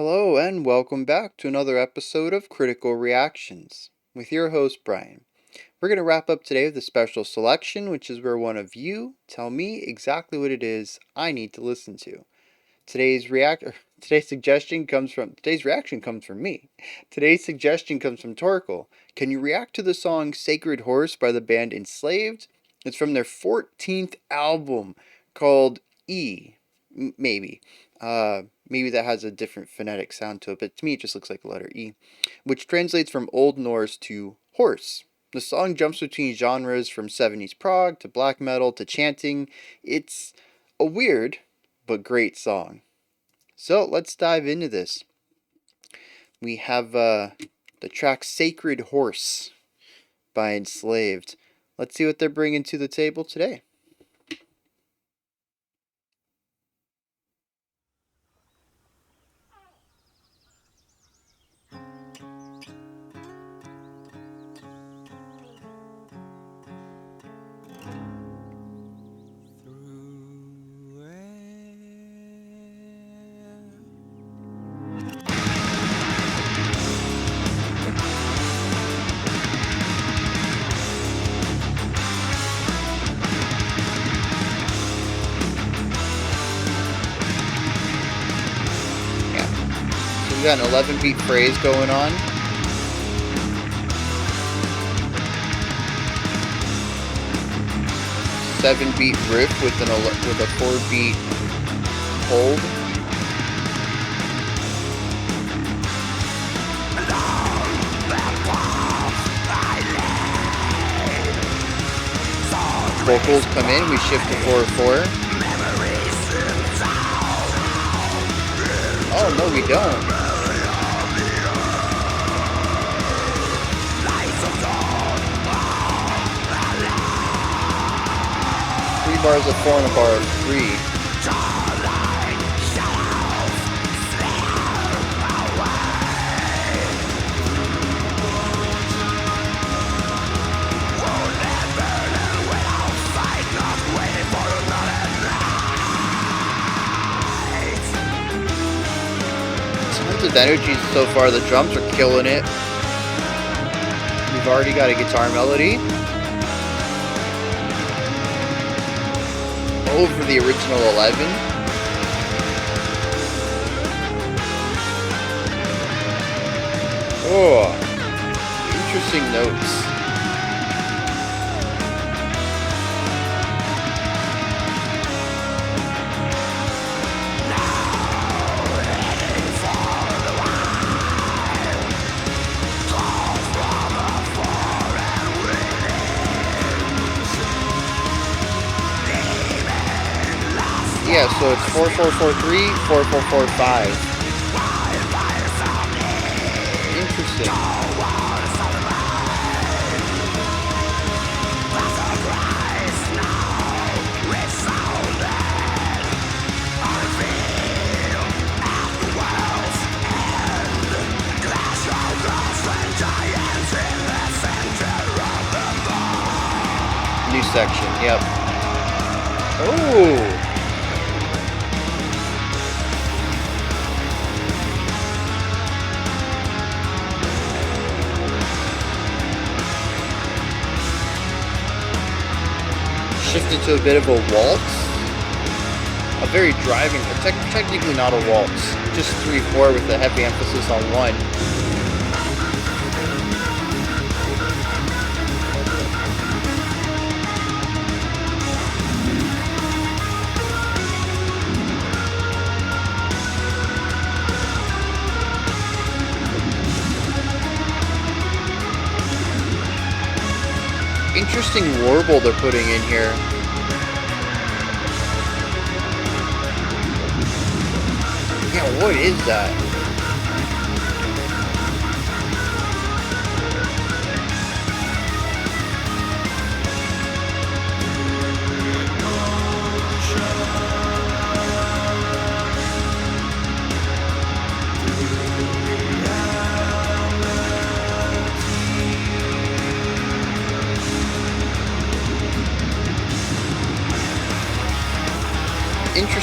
Hello, and welcome back to another episode of Critical Reactions with your host, Bryan. We're going to wrap up today with a special selection, which is where one of you tell me exactly what it is I need to listen to. Today's reaction comes from me. Today's suggestion comes from Torkel. Can you react to the song Sacred Horse by the band Enslaved? It's from their 14th album called E. Maybe. Maybe that has a different phonetic sound to it, but to me it just looks like the letter E, which translates from Old Norse to horse. The song jumps between genres from 70s prog to black metal to chanting. It's a weird but great song. So let's dive into this. We have the track Sacred Horse by Enslaved. Let's see what they're bringing to the table today. We got an 11-beat phrase going on. Seven-beat riff with a 4-beat hold. Vocals come in, we shift to 4/4. Oh, no, we don't. 3 bars of 4 and a bar of 3. Tons of energy so far. The drums are killing it. We've already got a guitar melody over the original 11. Oh, interesting notes. Yeah, so it's 4/4/4/3, 4/4/4/5. Interesting. New section, yep. Oh! Shifted to a bit of a waltz. A very driving, technically not a waltz. Just 3/4 with a heavy emphasis on 1. Interesting warble they're putting in here. Yeah, what is that?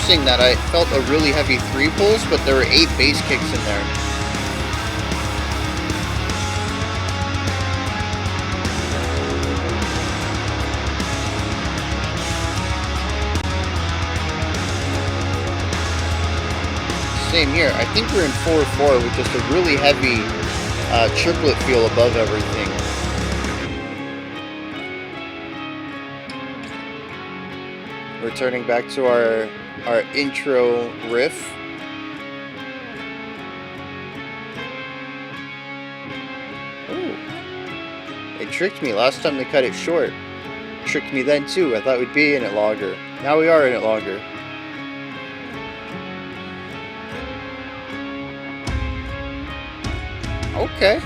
interesting that I felt a really heavy 3 pulse, but there were 8 bass kicks in there. Same here. I think we're in 4/4 with just a really heavy triplet feel above everything. Returning back to our intro riff. Ooh. It tricked me last time they cut it short. Tricked me then too. I thought we'd be in it longer. Now we are in it longer. Okay.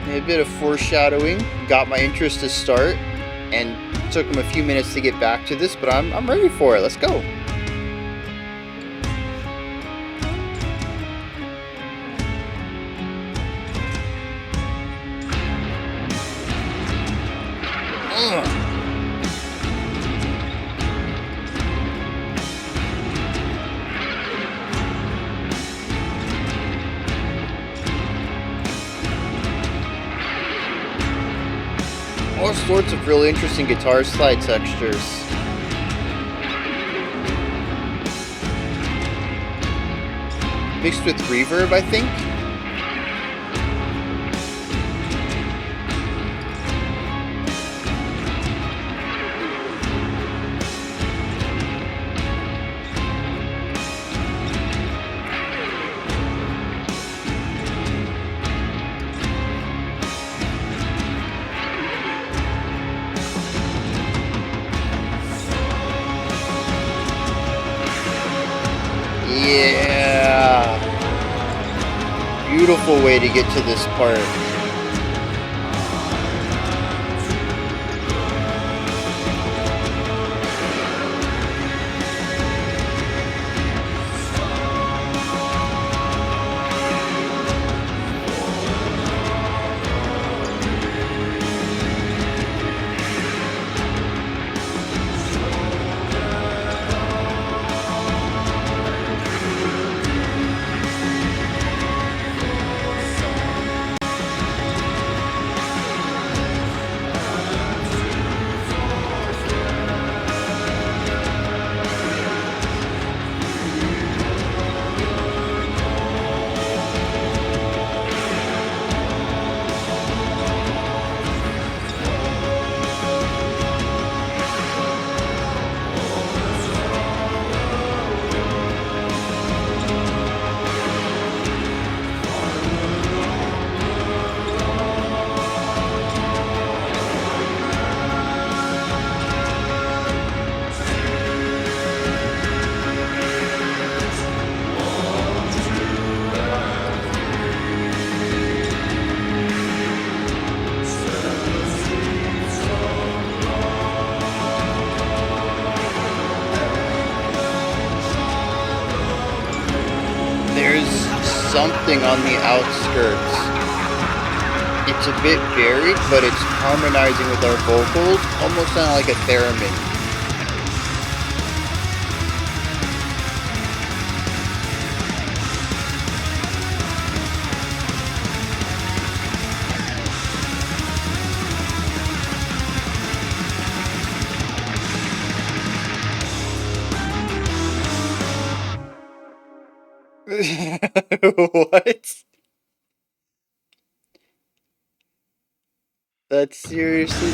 A bit of foreshadowing got my interest to start, and took them a few minutes to get back to this, but I'm ready for it. Let's go. Ugh. All sorts of really interesting guitar slide textures. Mixed with reverb, I think. Yeah. Beautiful way to get to this part. There's something on the outskirts. It's a bit varied, but it's harmonizing with our vocals, almost sounding like a theremin. What? That's seriously...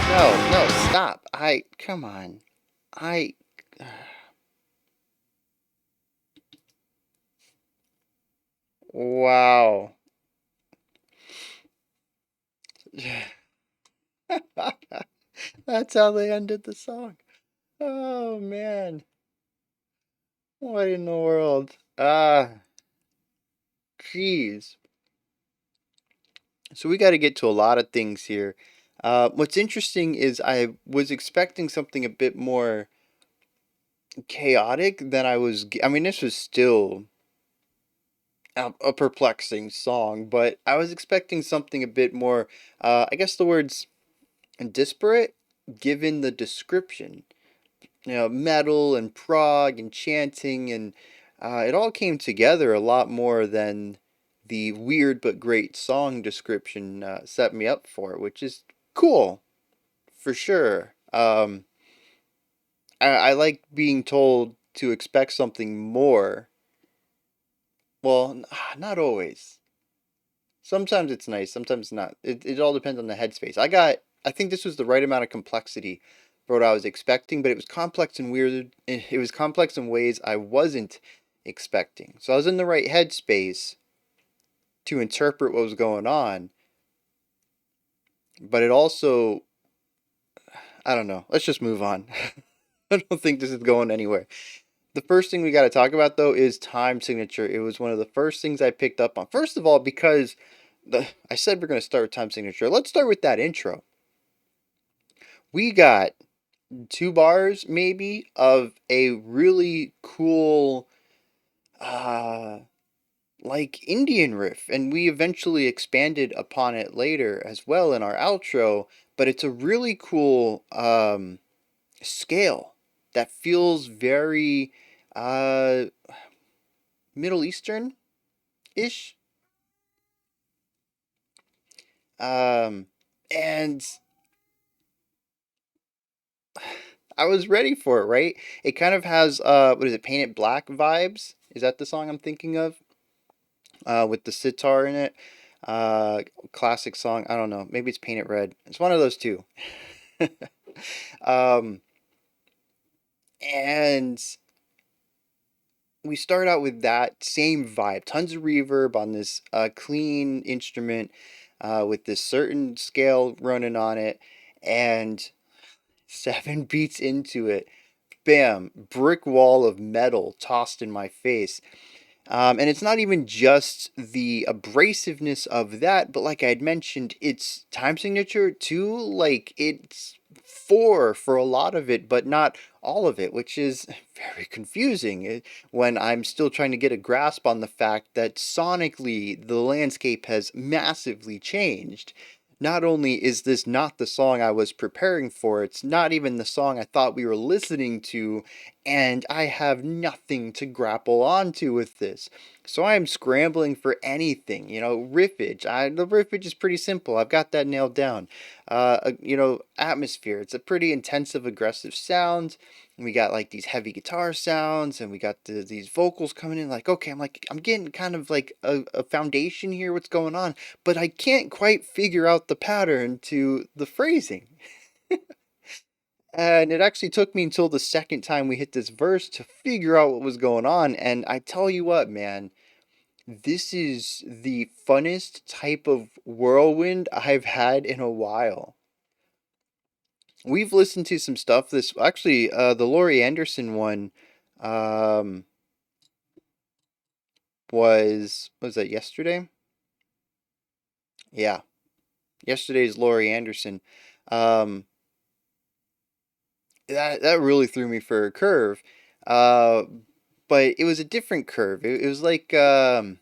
No, no, stop. Come on. I... Wow. That's how they ended the song. Oh, man. What in the world? Jeez. So we got to get to a lot of things here. What's interesting is I was expecting something a bit more chaotic than I was. I mean, this was still a perplexing song, but I was expecting something a bit more, I guess the words disparate, given the description. Metal and prog and chanting, and it all came together a lot more than the weird but great song description set me up for, which is cool for sure. I like being told to expect something more. Well, not always. Sometimes it's nice, sometimes not. It all depends on the headspace. I think this was the right amount of complexity for what I was expecting, but it was complex and weird. It was complex in ways I wasn't expecting. So I was in the right headspace to interpret what was going on, but it also, I don't know. Let's just move on. I don't think this is going anywhere. The first thing we got to talk about though is time signature. It was one of the first things I picked up on. First of all, because I said we're going to start with time signature. Let's start with that intro. We got 2 bars maybe of a really cool like Indian riff, and we eventually expanded upon it later as well in our outro, but it's a really cool scale that feels very uh Middle Eastern ish. Um and I was ready for it, right? It kind of has what is it, Paint It Black vibes? Is that the song I'm thinking of? With the sitar in it. Uh, Classic song. I don't know. Maybe it's Paint It Red. It's one of those two. um, and we start out with that same vibe. Tons of reverb on this clean instrument with this certain scale running on it. And 7 beats into it, bam, brick wall of metal tossed in my face. And it's not even just the abrasiveness of that, but like I had mentioned, it's time signature too. Like it's four for a lot of it, but not all of it, which is very confusing when I'm still trying to get a grasp on the fact that sonically the landscape has massively changed. Not only is this not the song I was preparing for, it's not even the song I thought we were listening to, and I have nothing to grapple onto with this. So I am scrambling for anything, riffage. The riffage is pretty simple. I've got that nailed down. Atmosphere. It's a pretty intensive, aggressive sound. We got like these heavy guitar sounds, and we got these vocals coming in. Like, okay, I'm getting kind of like a foundation here. What's going on? But I can't quite figure out the pattern to the phrasing. And it actually took me until the second time we hit this verse to figure out what was going on. And I tell you what, man, this is the funnest type of whirlwind I've had in a while. We've listened to some stuff. This actually, the Laurie Anderson one, um, was that yesterday? Yeah, yesterday's Laurie Anderson. Um, that really threw me for a curve. Uh, but it was a different curve. It was like a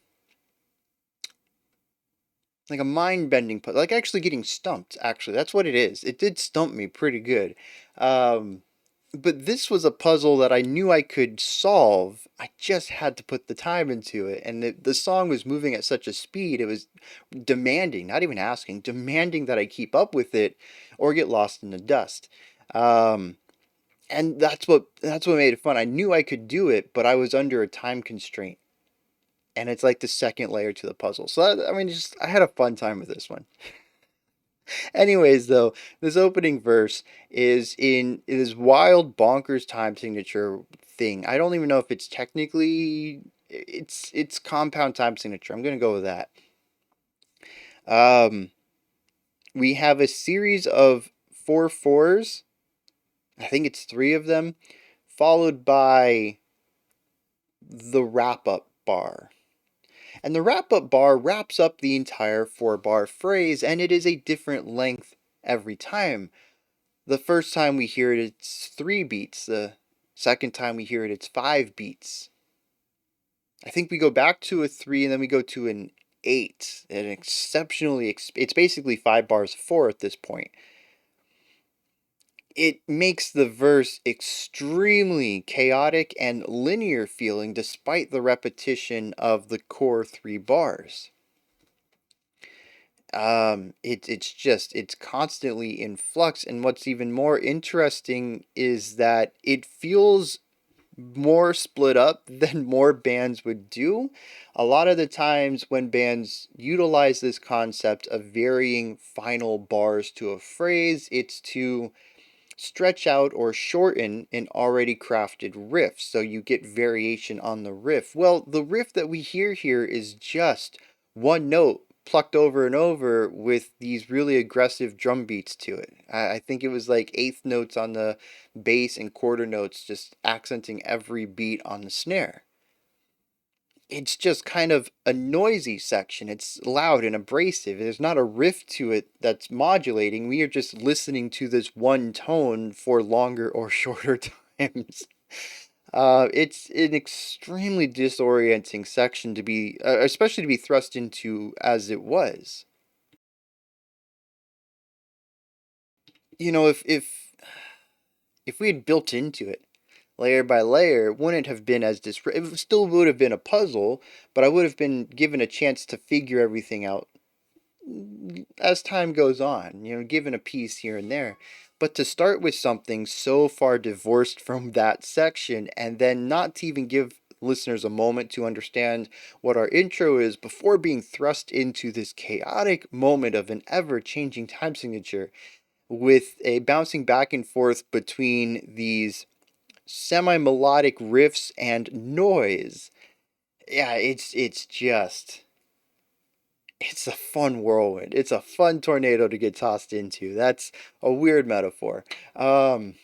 mind bending like actually getting stumped. Actually, that's what it is. It did stump me pretty good. Um, but this was a puzzle that I knew I could solve. I just had to put the time into it, and the song was moving at such a speed. It was demanding, not even asking, demanding that I keep up with it or get lost in the dust. Um, and that's what made it fun. I knew I could do it, but I was under a time constraint, and it's like the second layer to the puzzle. So I mean, just I had a fun time with this one. Anyways, though, this opening verse is in this wild bonkers time signature thing. I don't even know if it's technically it's compound time signature. I'm gonna go with that. Um, we have a series of 4/4s. I think it's three of them, followed by the wrap up bar. And the wrap up bar wraps up the entire 4-bar phrase, and it is a different length every time. The first time we hear it, it's 3 beats. The second time we hear it, it's 5 beats. I think we go back to a 3 and then we go to an 8. An exceptionally, it's basically 5 bars of 4 at this point. It makes the verse extremely chaotic and linear feeling despite the repetition of the core 3 bars. It's constantly in flux, and what's even more interesting is that it feels more split up than more bands would do. A lot of the times when bands utilize this concept of varying final bars to a phrase, it's to stretch out or shorten an already crafted riff, so you get variation on the riff. Well, the riff that we hear here is just one note plucked over and over with these really aggressive drum beats to it. I think it was like eighth notes on the bass and quarter notes just accenting every beat on the snare. It's just kind of a noisy section. It's loud and abrasive. There's not a riff to it that's modulating. We are just listening to this one tone for longer or shorter times. It's an extremely disorienting section to be, especially to be thrust into as it was. You know, if we had built into it layer by layer, it wouldn't have been as it still would have been a puzzle, but I would have been given a chance to figure everything out as time goes on, given a piece here and there. But to start with something so far divorced from that section and then not to even give listeners a moment to understand what our intro is before being thrust into this chaotic moment of an ever changing time signature with a bouncing back and forth between these semi melodic riffs and noise. Yeah, it's a fun whirlwind. It's a fun tornado to get tossed into. That's a weird metaphor. Um,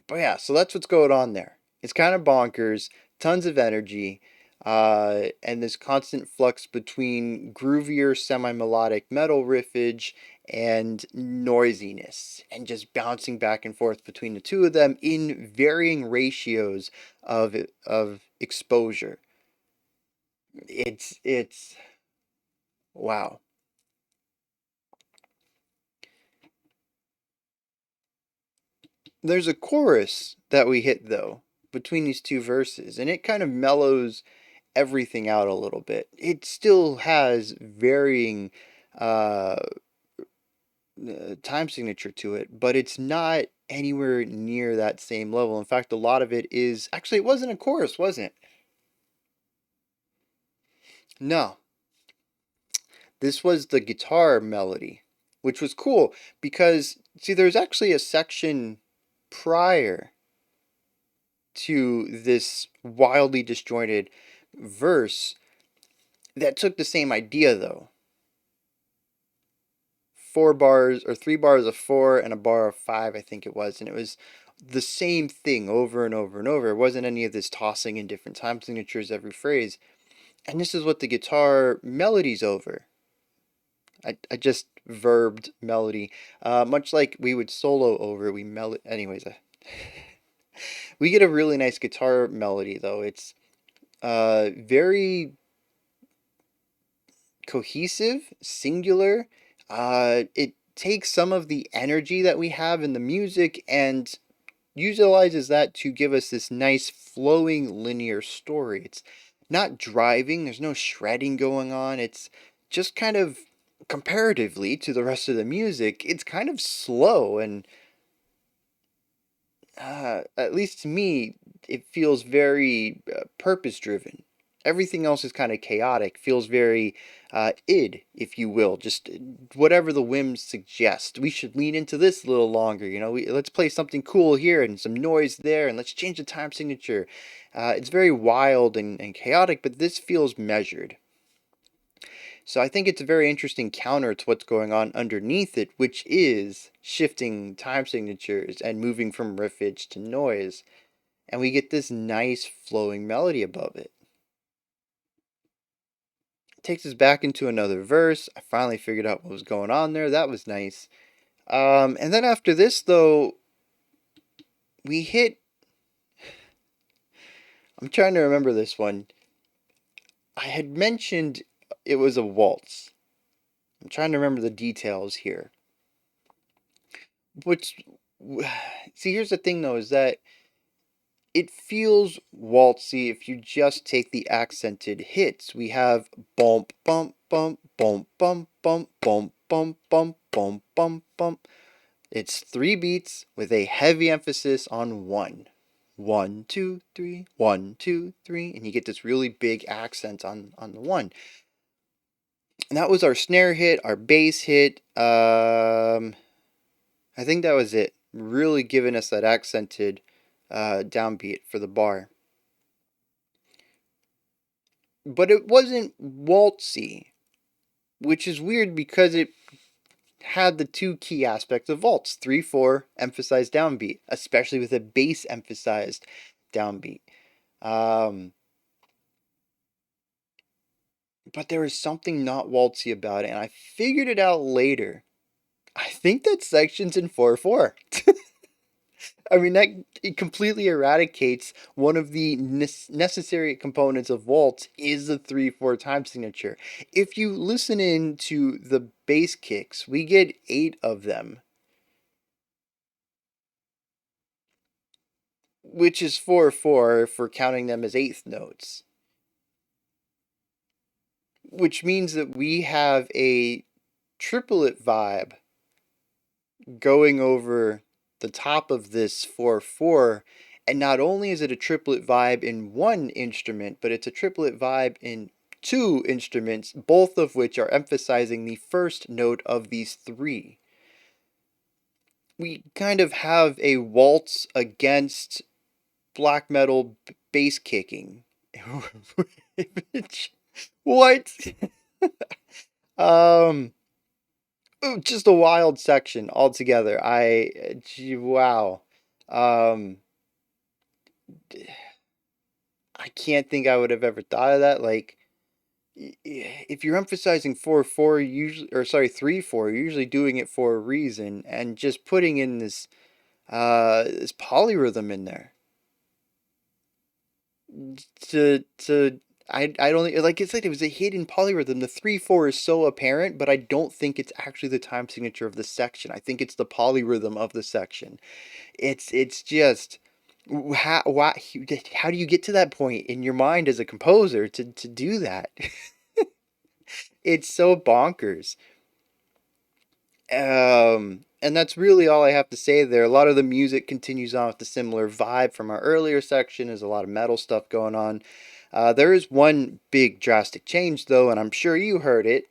but yeah, so that's what's going on there. It's kind of bonkers, tons of energy, and this constant flux between groovier semi melodic metal riffage and noisiness, and just bouncing back and forth between the two of them in varying ratios of exposure. It's wow. There's a chorus that we hit though between these two verses, and it kind of mellows everything out a little bit. It still has varying uh, time signature to it, but it's not anywhere near that same level. In fact, a lot of it is actually, it wasn't a chorus, wasn't it? No, this was the guitar melody, which was cool because see, there's actually a section prior to this wildly disjointed verse that took the same idea though. 4 bars or 3 bars of 4 and a bar of 5, I think it was, and it was the same thing over and over and over. It wasn't any of this tossing in different time signatures every phrase. And this is what the guitar melody's over. I just verbed melody. Much like we would solo over, we melody. Anyways, we get a really nice guitar melody though. It's very cohesive, singular. It takes some of the energy that we have in the music and utilizes that to give us this nice flowing linear story. It's not driving, there's no shredding going on. It's just kind of comparatively to the rest of the music, it's kind of slow and at least to me, it feels very purpose driven. Everything else is kind of chaotic, feels very id, if you will, just whatever the whims suggest. We should lean into this a little longer, let's play something cool here and some noise there, and let's change the time signature. It's very wild and chaotic, but this feels measured. So I think it's a very interesting counter to what's going on underneath it, which is shifting time signatures and moving from riffage to noise. And we get this nice flowing melody above it. It takes us back into another verse. I finally figured out what was going on there. That was nice. And then after this, though, we hit I'm trying to remember this one. I had mentioned it was a waltz. I'm trying to remember the details here. Which, see, here's the thing though, is that it feels waltzy if you just take the accented hits. We have bump, bump, bump, bump, bump, bump, bump, bump, bump, bump, bump, bump. It's 3 beats with a heavy emphasis on one. 1, 2, 3, 1, 2, 3, and you get this really big accent on the one. And that was our snare hit, our bass hit. I think that was it. Really giving us that accented downbeat for the bar. But it wasn't waltzy, which is weird because it had the two key aspects of waltz 3/4 emphasized downbeat, especially with a bass emphasized downbeat. But there was something not waltzy about it, and I figured it out later. I think that section's in 4/4. I mean, that it completely eradicates one of the necessary components of waltz is the 3/4 time signature. If you listen in to the bass kicks, we get 8 of them, which is 4/4 if we're counting them as eighth notes, which means that we have a triplet vibe going over the top of this 4/4. And not only is it a triplet vibe in one instrument, but it's a triplet vibe in two instruments, both of which are emphasizing the first note of these three. We kind of have a waltz against black metal bass kicking. What? um just a wild section altogether. Wow. Um, I can't think I would have ever thought of that. Like, if you're emphasizing 4/4, usually, or sorry, 3/4, you're usually doing it for a reason, and just putting in this polyrhythm in there to I don't think, like I said, it was a hidden polyrhythm. The 3/4 is so apparent, but I don't think it's actually the time signature of the section. I think it's the polyrhythm of the section. It's just how do you get to that point in your mind as a composer to do that? It's so bonkers. And that's really all I have to say there. A lot of the music continues on with the similar vibe from our earlier section. There's a lot of metal stuff going on. There is one big drastic change though, and I'm sure you heard it.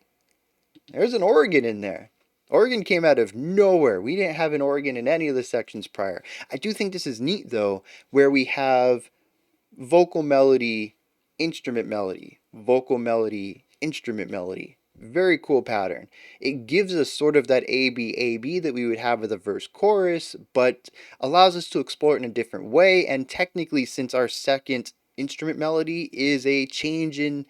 There's an organ in there. Organ came out of nowhere. We didn't have an organ in any of the sections prior. I do think this is neat though, where we have vocal melody, instrument melody, vocal melody, instrument melody. Very cool pattern. It gives us sort of that A-B that we would have with a verse chorus, but allows us to explore it in a different way. And technically, since our second instrument melody is a change in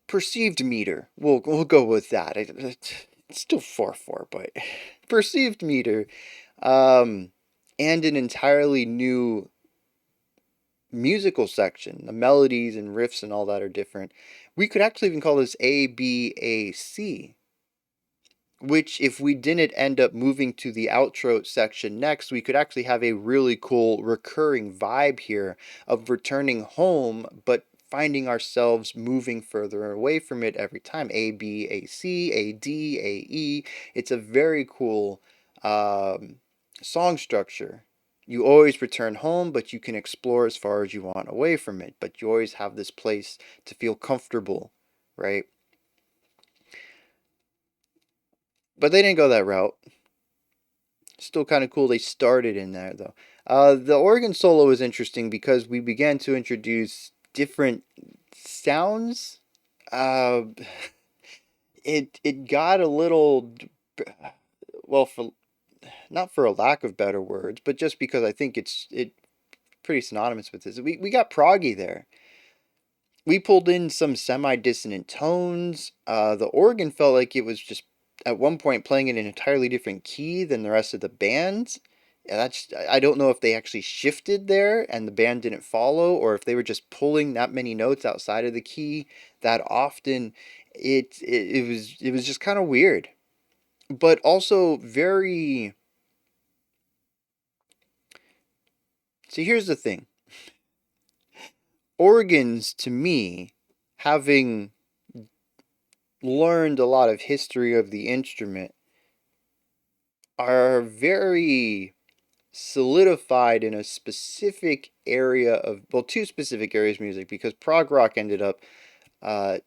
perceived meter, we'll go with that. It's still 4/4, but perceived meter, and an entirely new musical section. The melodies and riffs and all that are different. We could actually even call this A-B-A-C, which if we didn't end up moving to the outro section next, we could actually have a really cool recurring vibe here of returning home, but finding ourselves moving further away from it every time. A-B-A-C, A-D, A-E. It's a very cool song structure. You always return home, but you can explore as far as you want away from it. But you always have this place to feel comfortable, right? But they didn't go that route. Still kind of cool they started in there, though. The organ solo is interesting because we began to introduce different sounds. Uh, it got a little, well, for not for a lack of better words, but just because I think it pretty synonymous with this. We got proggy there. We pulled in some semi-dissonant tones. The organ felt like it was just at one point playing in an entirely different key than the rest of the band. Yeah, I don't know if they actually shifted there and the band didn't follow, or if they were just pulling that many notes outside of the key that often. It was just kind of weird, but also very. See, here's the thing. Organs, to me, having learned a lot of history of the instrument, are very solidified in a specific area of, well, two specific areas of music, because prog rock ended up uh,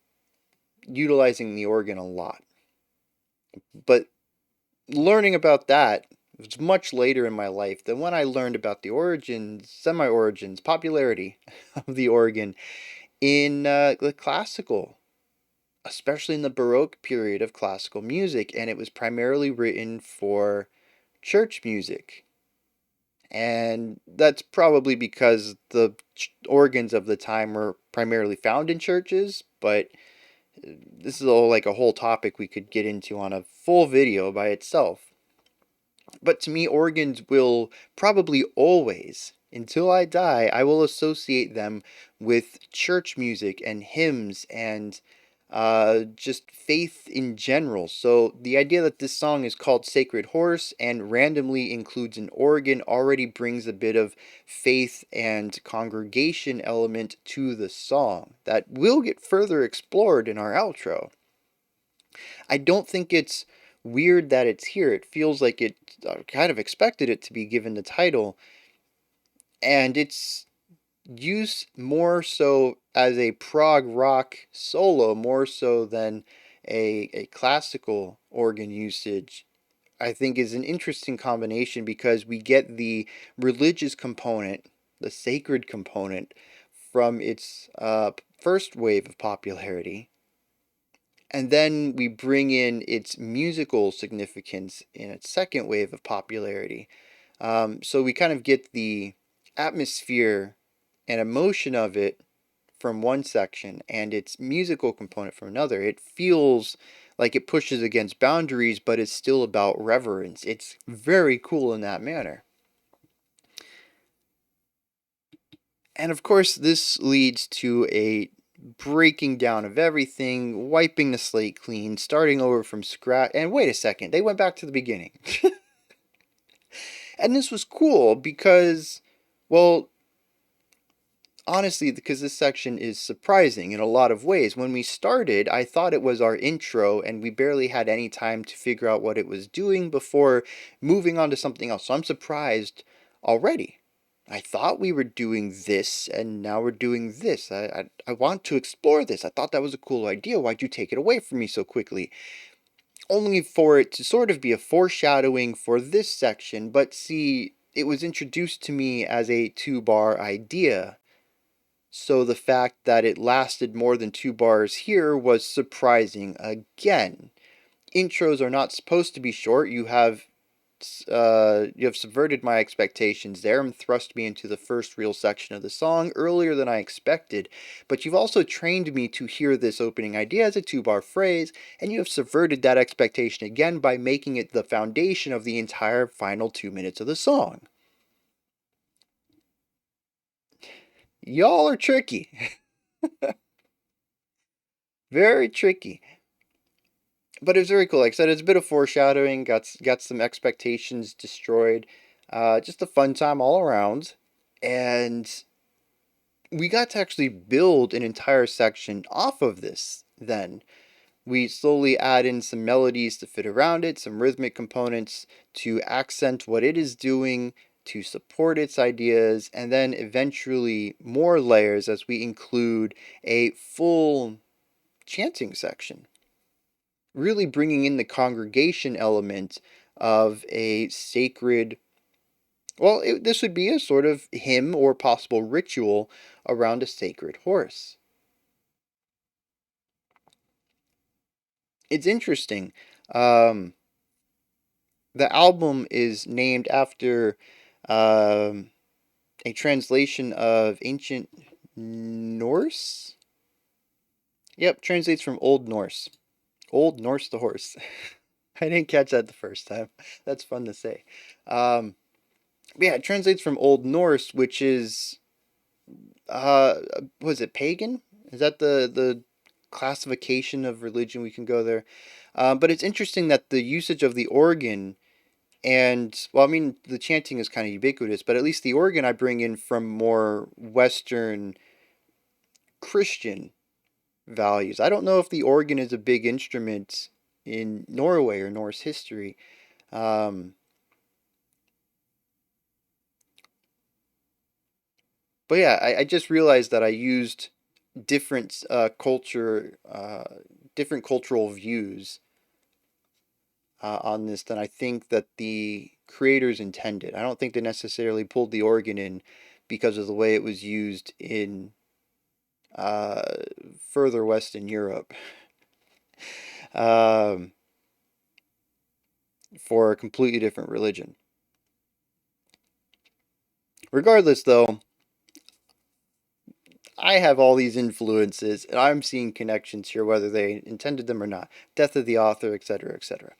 utilizing the organ a lot. But learning about that was much later in my life than when I learned about the origins, semi origins, popularity of the organ in the classical, especially in the Baroque period of classical music. And it was primarily written for church music. And that's probably because the organs of the time were primarily found in churches, but this is like a whole topic we could get into on a full video by itself. But to me, organs will probably always, until I die, I will associate them with church music and hymns and just faith in general. So the idea that this song is called Sacred Horse and randomly includes an organ already brings a bit of faith and congregation element to the song that will get further explored in our outro. I don't think it's weird that it's here. It feels like it kind of expected it to be given the title, and it's used more so as a prog rock solo more so than a classical organ usage. I think is an interesting combination because we get the religious component, the sacred component, from its first wave of popularity, and then we bring in its musical significance in its second wave of popularity. So we kind of get the atmosphere and emotion of it from one section and its musical component from another. It feels like it pushes against boundaries, but it's still about reverence. It's very cool in that manner. And of course, this leads to a breaking down of everything, wiping the slate clean, starting over from scratch. And wait a second, they went back to the beginning. And this was cool because, well, honestly, because this section is surprising in a lot of ways. When we started, I thought it was our intro, and we barely had any time to figure out what it was doing before moving on to something else. So I'm surprised already. I thought we were doing this, and now we're doing this. I want to explore this. I thought that was a cool idea. Why'd you take it away from me so quickly? Only for it to sort of be a foreshadowing for this section, but see, it was introduced to me as a 2-bar idea. So the fact that it lasted more than 2 bars here was surprising again. Intros are not supposed to be short. You have subverted my expectations there and thrust me into the first real section of the song earlier than I expected. But you've also trained me to hear this opening idea as a 2-bar phrase, and you have subverted that expectation again by making it the foundation of the entire final 2 minutes of the song. Y'all are tricky. Very tricky. But it was very cool. Like I said, it's a bit of foreshadowing. Got some expectations destroyed. Just a fun time all around, and we got to actually build an entire section off of this. Then we slowly add in some melodies to fit around it, some rhythmic components to accent what it is doing, to support its ideas, and then eventually more layers as we include a full chanting section, really bringing in the congregation element of a sacred, well, this would be a sort of hymn or possible ritual around a sacred horse. It's interesting. Um, the album is named after um, a translation of ancient Norse. Yep, translates from Old Norse. Old Norse the horse. I didn't catch that the first time. That's fun to say. Um, Yeah, it translates from Old Norse, which is uh was it pagan? Is that the classification of religion? We can go there. But it's interesting that the usage of the organ and, well, I mean, the chanting is kind of ubiquitous, but at least the organ I bring in from more Western Christian values. I don't know if the organ is a big instrument in Norway or Norse history. Um, but yeah, I just realized that I used different different cultural views on this than I think that the creators intended. I don't think they necessarily pulled the organ in because of the way it was used in uh, further west in Europe um, for a completely different religion. Regardless, though, I have all these influences and I'm seeing connections here, whether they intended them or not. Death of the author, etc., etc.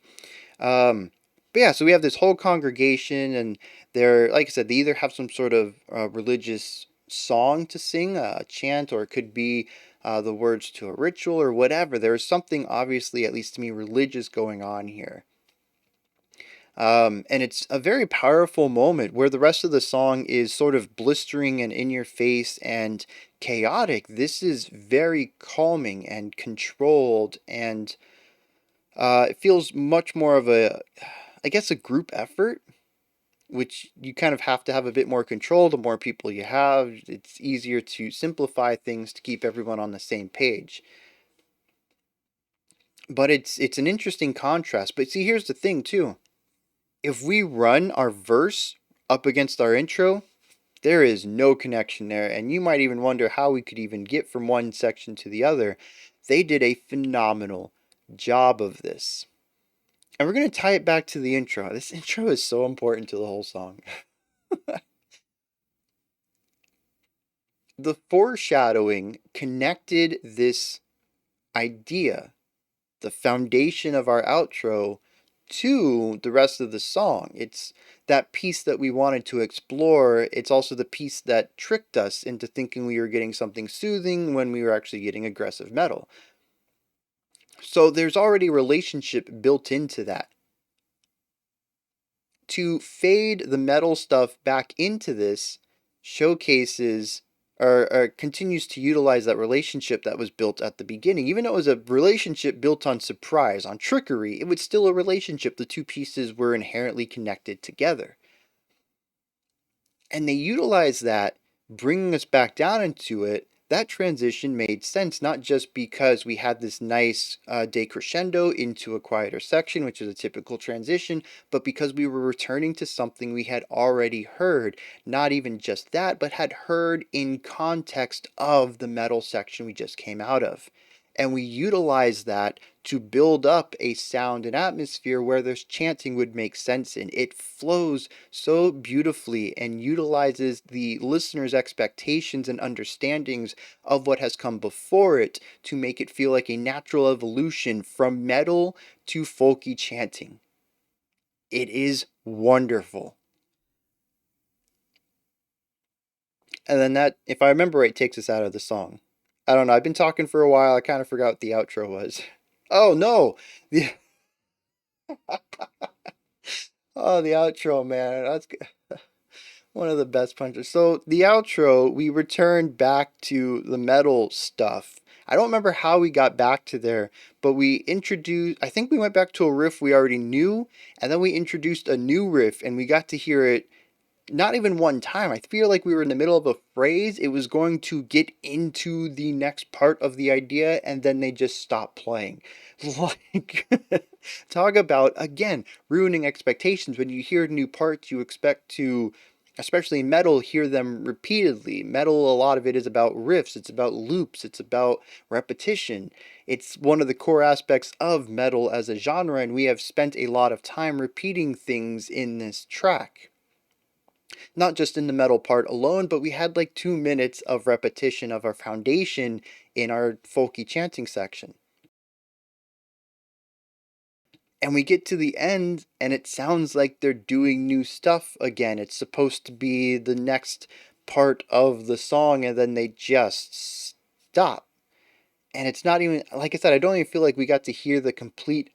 Um, but yeah, so we have this whole congregation, and they're, like I said, they either have some sort of religious song to sing, a chant, or it could be the words to a ritual or whatever. There is something, obviously, at least to me, religious going on here. And it's a very powerful moment where the rest of the song is sort of blistering and in your face and chaotic. This is very calming and controlled, and it feels much more of a, I guess, a group effort, which you kind of have to have a bit more control. The more people you have, it's easier to simplify things to keep everyone on the same page. But it's an interesting contrast. But see, here's the thing too. If we run our verse up against our intro, there is no connection there, and you might even wonder how we could even get from one section to the other. They did a phenomenal job of this. And we're going to tie it back to the intro. This intro is so important to the whole song. The foreshadowing connected this idea, the foundation of our outro, to the rest of the song. It's that piece that we wanted to explore. It's also the piece that tricked us into thinking we were getting something soothing when we were actually getting aggressive metal. So there's already a relationship built into that. To fade the metal stuff back into this showcases or continues to utilize that relationship that was built at the beginning. Even though it was a relationship built on surprise, on trickery, it was still a relationship. The two pieces were inherently connected together. And they utilized that, bringing us back down into it. That transition made sense, not just because we had this nice decrescendo into a quieter section, which is a typical transition, but because we were returning to something we had already heard. Not even just that, but had heard in context of the metal section we just came out of. And we utilized that to build up a sound and atmosphere where this chanting would make sense in. It flows so beautifully and utilizes the listener's expectations and understandings of what has come before it to make it feel like a natural evolution from metal to folky chanting. It is wonderful. And then that, if I remember right, takes us out of the song. I don't know. I've been talking for a while. I kind of forgot what the outro was. Oh no! The oh, the outro, man. That's one of the best punches. So the outro, we returned back to the metal stuff. I don't remember how we got back to there, but we introduced, I think we went back to a riff we already knew, and then we introduced a new riff, and we got to hear it not even one time. I feel like we were in the middle of a phrase. It was going to get into the next part of the idea, and then they just stopped playing. Like, talk about, again, ruining expectations. When you hear new parts, you expect to, especially in metal, hear them repeatedly. Metal, a lot of it is about riffs, it's about loops, it's about repetition. It's one of the core aspects of metal as a genre, and we have spent a lot of time repeating things in this track. Not just in the metal part alone, but we had like 2 minutes of repetition of our foundation in our folky chanting section. And we get to the end, and it sounds like they're doing new stuff again. It's supposed to be the next part of the song, and then they just stop. And it's not even, like I said, I don't even feel like we got to hear the complete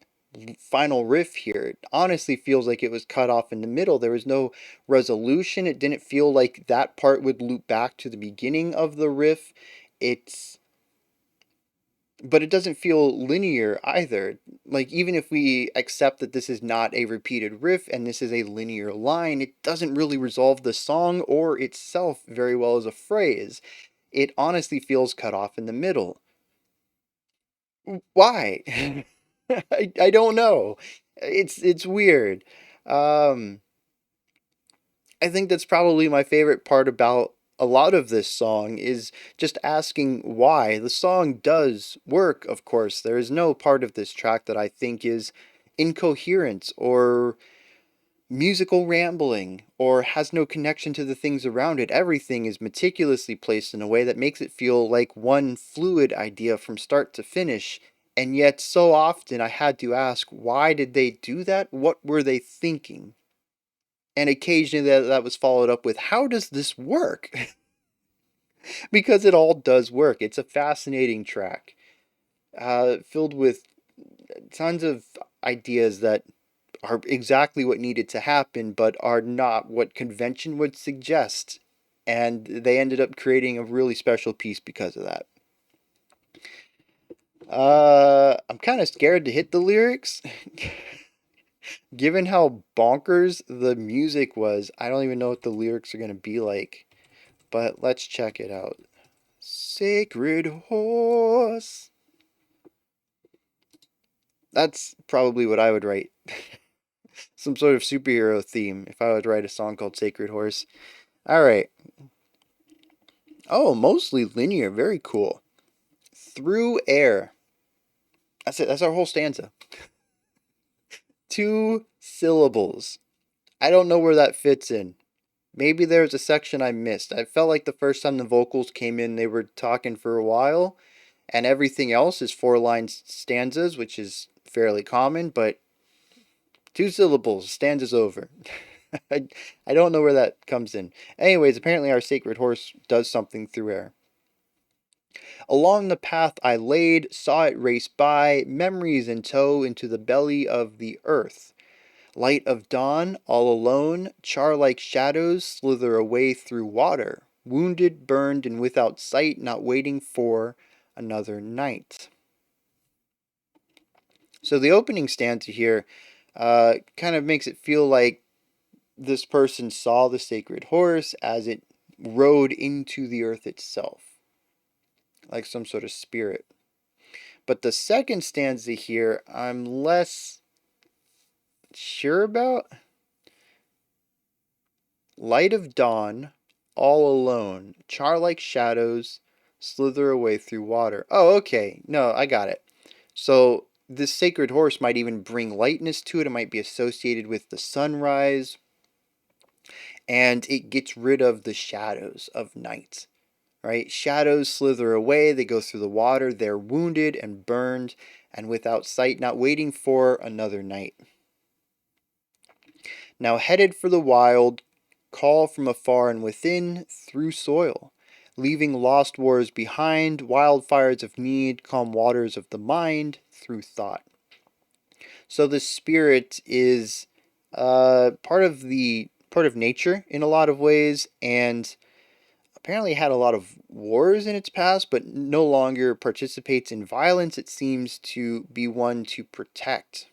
final riff here. It honestly feels like it was cut off in the middle. There was no resolution. It didn't feel like that part would loop back to the beginning of the riff. It's but it doesn't feel linear either. Like, even if we accept that this is not a repeated riff and this is a linear line, it doesn't really resolve the song or itself very well as a phrase. It honestly feels cut off in the middle. Why? I don't know. It's weird. Um, I think that's probably my favorite part about a lot of this song is just asking why. The song does work, of course. There is no part of this track that I think is incoherent or musical rambling or has no connection to the things around it. Everything is meticulously placed in a way that makes it feel like one fluid idea from start to finish. And yet, so often I had to ask, why did they do that? What were they thinking? And occasionally that was followed up with, how does this work? Because it all does work. It's a fascinating track, filled with tons of ideas that are exactly what needed to happen, but are not what convention would suggest. And they ended up creating a really special piece because of that. I'm kind of scared to hit the lyrics. Given how bonkers the music was, I don't even know what the lyrics are going to be like. But let's check it out. Sacred horse. That's probably what I would write. Some sort of superhero theme if I would write a song called Sacred Horse. Alright. Oh, mostly linear. Very cool. Through air. That's it. That's our whole stanza. 2 syllables. I don't know where that fits in. Maybe there's a section I missed. I felt like the first time the vocals came in, they were talking for a while, and everything else is 4 line stanzas, which is fairly common, but 2 syllables, stanzas over. I, I don't know where that comes in. Anyways, apparently our sacred horse does something through air. Along the path I laid, saw it race by, memories in tow into the belly of the earth. Light of dawn, all alone, char-like shadows slither away through water, wounded, burned, and without sight, not waiting for another night. So the opening stanza here kind of makes it feel like this person saw the sacred horse as it rode into the earth itself, like some sort of spirit. But the second stanza here, I'm less sure about. Light of dawn, all alone, char-like shadows slither away through water. Oh, okay. No, I got it. So this sacred horse might even bring lightness to it. It might be associated with the sunrise, and it gets rid of the shadows of night. Right? Shadows slither away, they go through the water, they're wounded and burned, and without sight, not waiting for another night. Now headed for the wild, call from afar and within, through soil, leaving lost wars behind, wildfires of need, calm waters of the mind, through thought. So the spirit is part of nature in a lot of ways, and apparently had a lot of wars in its past, but no longer participates in violence. It seems to be one to protect.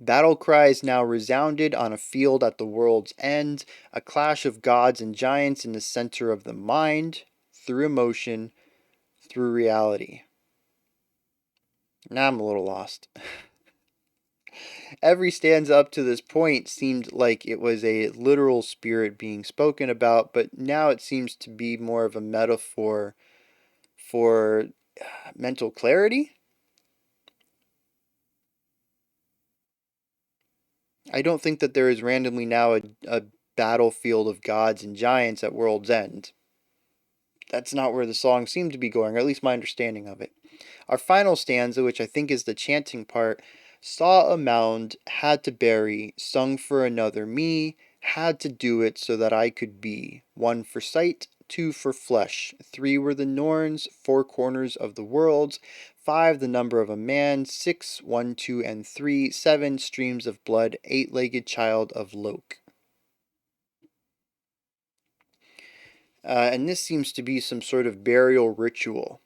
Battle cries now resounded on a field at the world's end, a clash of gods and giants in the center of the mind, through emotion, through reality. Now I'm a little lost. Every stanza up to this point seemed like it was a literal spirit being spoken about, but now it seems to be more of a metaphor for mental clarity. I don't think that there is randomly now a battlefield of gods and giants at World's End. That's not where the song seemed to be going, or at least my understanding of it. Our final stanza, which I think is the chanting part, saw a mound, had to bury, sung for another me, had to do it so that I could be. One for sight, two for flesh, three were the Norns, four corners of the worlds, five the number of a man, six, one, two, and three, seven streams of blood, eight-legged child of Loke. And this seems to be some sort of burial ritual.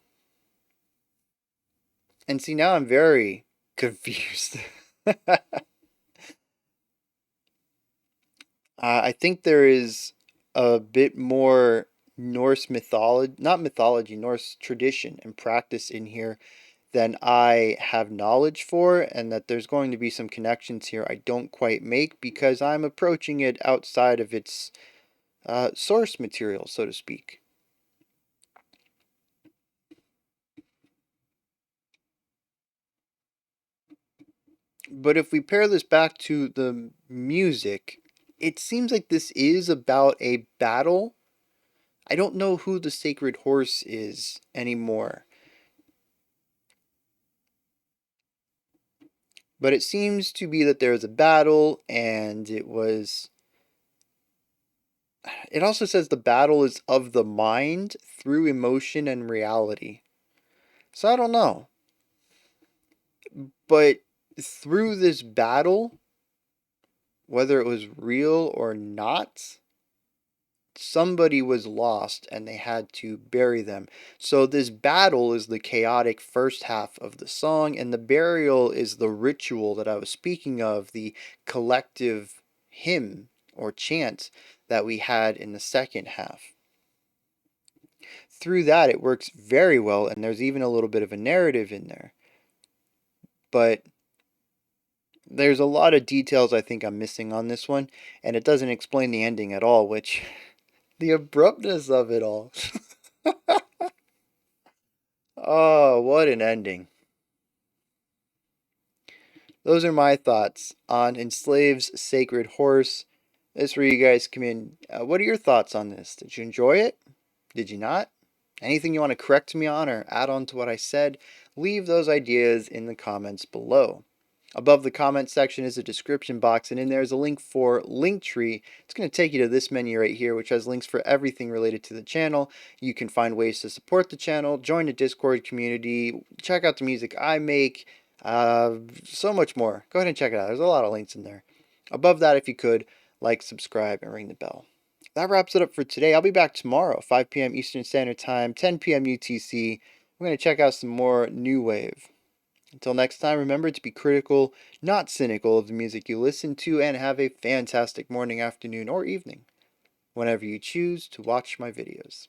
And see, now I'm very confused. I think there is a bit more Norse mythology, not mythology, Norse tradition and practice in here than I have knowledge for, and that there's going to be some connections here I don't quite make because I'm approaching it outside of its source material, so to speak. But if we pair this back to the music, it seems like this is about a battle. I don't know who the sacred horse is anymore, but it seems to be that there was a battle, and it was. It also says the battle is of the mind through emotion and reality. So I don't know. But through this battle, whether it was real or not, somebody was lost and they had to bury them. So this battle is the chaotic first half of the song, and the burial is the ritual that I was speaking of, the collective hymn or chant that we had in the second half. Through that, it works very well, and there's even a little bit of a narrative in there. But there's a lot of details I think I'm missing on this one, and it doesn't explain the ending at all, which the abruptness of it all. Oh, what an ending. Those are my thoughts on Enslaved's Sacred Horse. This is where you guys come in. What are your thoughts on this? Did you enjoy it? Did you not? Anything you want to correct me on or add on to what I said? Leave those ideas in the comments below. Above the comment section is a description box, and in there is a link for Linktree. It's going to take you to this menu right here, which has links for everything related to the channel. You can find ways to support the channel, join the Discord community, check out the music I make, so much more. Go ahead and check it out. There's a lot of links in there. Above that, if you could, like, subscribe, and ring the bell. That wraps it up for today. I'll be back tomorrow, 5 p.m. Eastern Standard Time, 10 p.m. UTC. We're going to check out some more New Wave. Until next time, remember to be critical, not cynical of the music you listen to, and have a fantastic morning, afternoon, or evening whenever you choose to watch my videos.